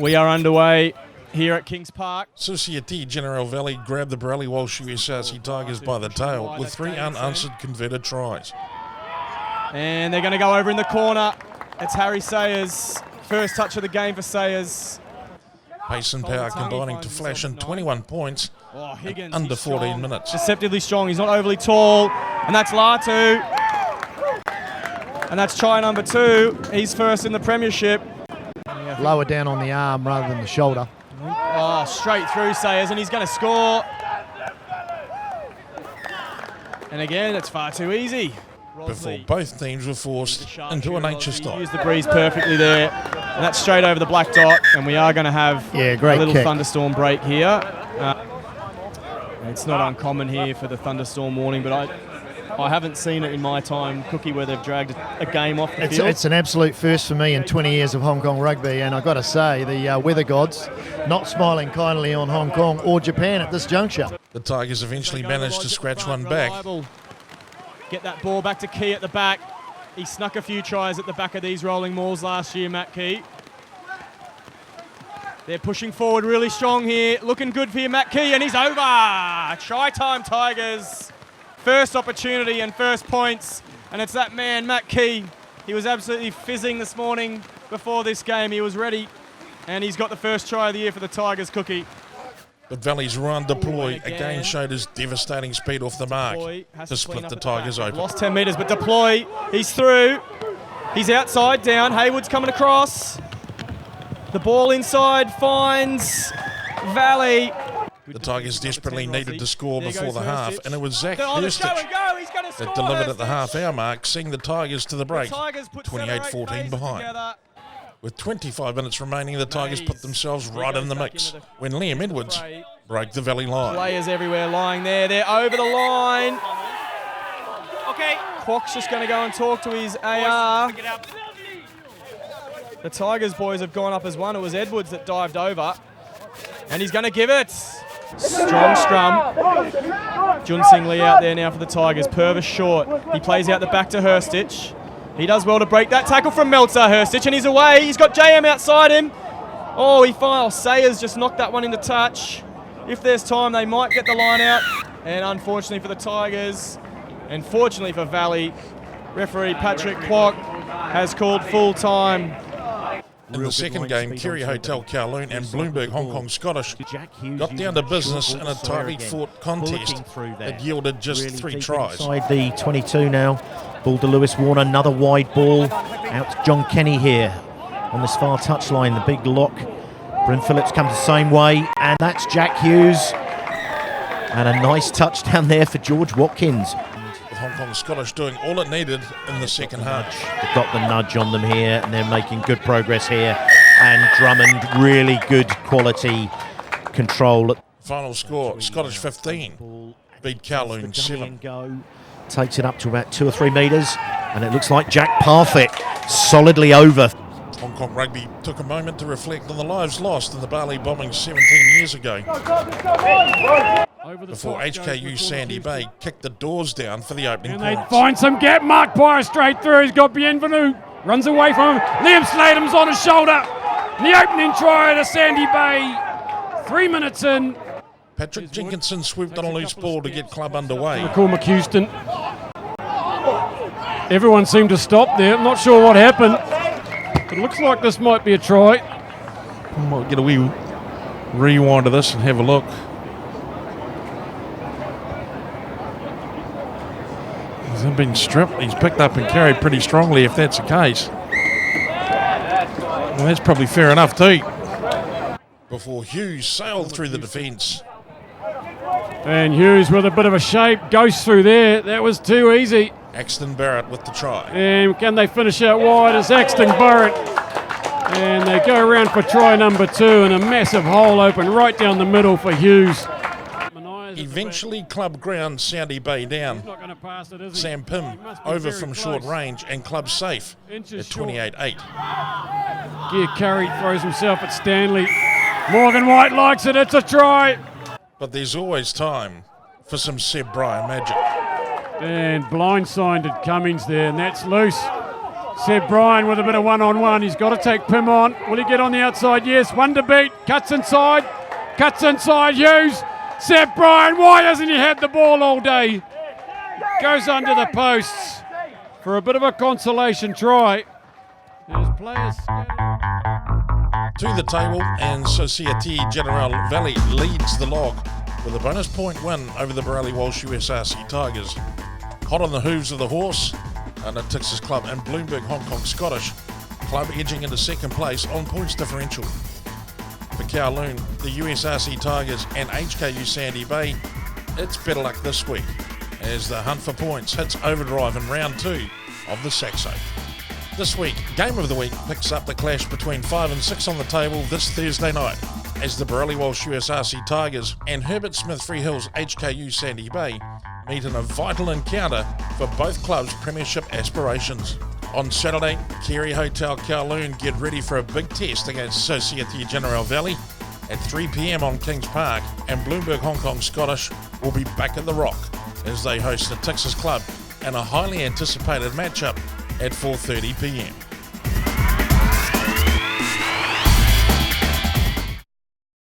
We are underway here at Kings Park. Societe Generale Valley grabbed the Borrelli Walsh USRC Tigers by the tail with 3 unanswered converted tries. And they're going to go over in the corner. It's Harry Sayers. First touch of the game for Sayers. Pace and power combining to flash in 21 points in under 14 minutes. Deceptively strong. He's not overly tall. And that's Latu. And that's try number 2. He's first in the Premiership. Lower down on the arm rather than the shoulder. Oh, straight through Sayers, and he's going to score. And again, it's far too easy. Before both teams were forced into a nature stop. Used the breeze perfectly there. And that's straight over the black dot, and we are going to have a little thunderstorm break here. It's not uncommon here for the thunderstorm warning, but I haven't seen it in my time, Cookie, where they've dragged a game off the field. It's an absolute first for me in 20 years of Hong Kong rugby, and I've got to say, the weather gods not smiling kindly on Hong Kong or Japan at this juncture. The Tigers eventually managed to scratch one back. Get that ball back to Key at the back. He snuck a few tries at the back of these rolling mauls last year, Matt Key. They're pushing forward really strong here. Looking good for you, Matt Key, and he's over. Try time, Tigers. First opportunity and first points, and it's that man, Matt Key. He was absolutely fizzing this morning before this game. He was ready, and he's got the first try of the year for the Tigers, Cookie. But Valley's run deploy again showed his devastating speed off the mark to split the Tigers open. Lost 10 metres, but deploy, he's through. He's outside down, Haywood's coming across. The ball inside finds Valley. The Tigers desperately needed to score before the half, and it was Zach Herbert that delivered at the half-hour mark, seeing the Tigers to the break, 28-14 behind. With 25 minutes remaining, the Tigers put themselves right in the mix when Liam Edwards broke the Valley line. Players everywhere lying there. They're over the line. Okay. Kwok's just going to go and talk to his AR. The Tigers boys have gone up as one. It was Edwards that dived over. And he's going to give it. Strong scrum. Junsing Lee out there now for the Tigers. Purvis short. He plays out the back to Herstich. He does well to break that tackle from Meltzer. Herstich, and he's away. He's got JM outside him. Oh, he files. Sayers just knocked that one into touch. If there's time, they might get the line out. And unfortunately for the Tigers, and fortunately for Valley, referee Patrick Kwok has called full time. In the second game, Kerry Hotel Kowloon and Bloomberg Hong Kong Scottish got down to business in a tightly fought contest that yielded just 3 tries. Inside the 22 now. Ball to Lewis Warner, another wide ball. Out to John Kenny here on this far touchline, the big lock. Bryn Phillips comes the same way, and that's Jack Hughes. And a nice touchdown there for George Watkins. With Hong Kong Scottish doing all it needed in the second half. They've got the nudge on them here, and they're making good progress here. And Drummond, really good quality control. Final score, Scottish 15, beat Kowloon 7. Takes it up to about 2 or 3 metres, and it looks like Jack Parfitt solidly over. Hong Kong Rugby took a moment to reflect on the lives lost in the Bali bombing 17 years ago. Before HKU Sandy Bay kicked the doors down for the opening points. They find some gap, Mark Pryor straight through, he's got Bienvenu, runs away from him, Liam Sladham's on his shoulder, the opening try to Sandy Bay, 3 minutes in. Patrick Jenkinson swooped on a loose ball to get club underway. McCall McHouston. Everyone seemed to stop there, I'm not sure what happened. It looks like this might be a try. I might get a wee rewind of this and have a look. He's been stripped. He's picked up and carried pretty strongly if that's the case. Well, that's probably fair enough too. Before Hughes sailed through the defence. And Hughes with a bit of a shape, goes through there. That was too easy. Axton Barrett with the try. And can they finish out wide? It's Axton Barrett. And they go around for try number 2, and a massive hole open right down the middle for Hughes. Eventually club ground Sandy Bay down. Sam Pym over from short range and club safe at 28-8. Gear Curry throws himself at Stanley. Morgan White likes it, it's a try. But there's always time for some Seb Bryer magic. And blindsided Cummings there, and that's loose. Seb Bryan with a bit of one-on-one. He's got to take Pim on. Will he get on the outside? Yes. One to beat. Cuts inside. Hughes. Seb Bryan, why hasn't he had the ball all day? Goes under the posts for a bit of a consolation try. There's players to the table, and Societe Generale Valley leads the log with a bonus point win over the Borrelli Walsh USRC Tigers. Hot on the hooves of the horse, Natixis Club and Bloomberg Hong Kong Scottish Club edging into second place on points differential. For Kowloon, the USRC Tigers and HKU Sandy Bay, it's better luck this week as the hunt for points hits overdrive in round 2 of the Saxo. This week, Game of the Week picks up the clash between 5 and 6 on the table this Thursday night as the Borrelli Walsh USRC Tigers and Herbert Smith Freehills HKU Sandy Bay meet in a vital encounter for both clubs' Premiership aspirations. On Saturday, Kerry Hotel Kowloon get ready for a big test against Societe Generale Valley at 3 p.m. on Kings Park, and Bloomberg Hong Kong Scottish will be back at the Rock as they host the Natixis Club in a highly anticipated matchup at 4:30 p.m.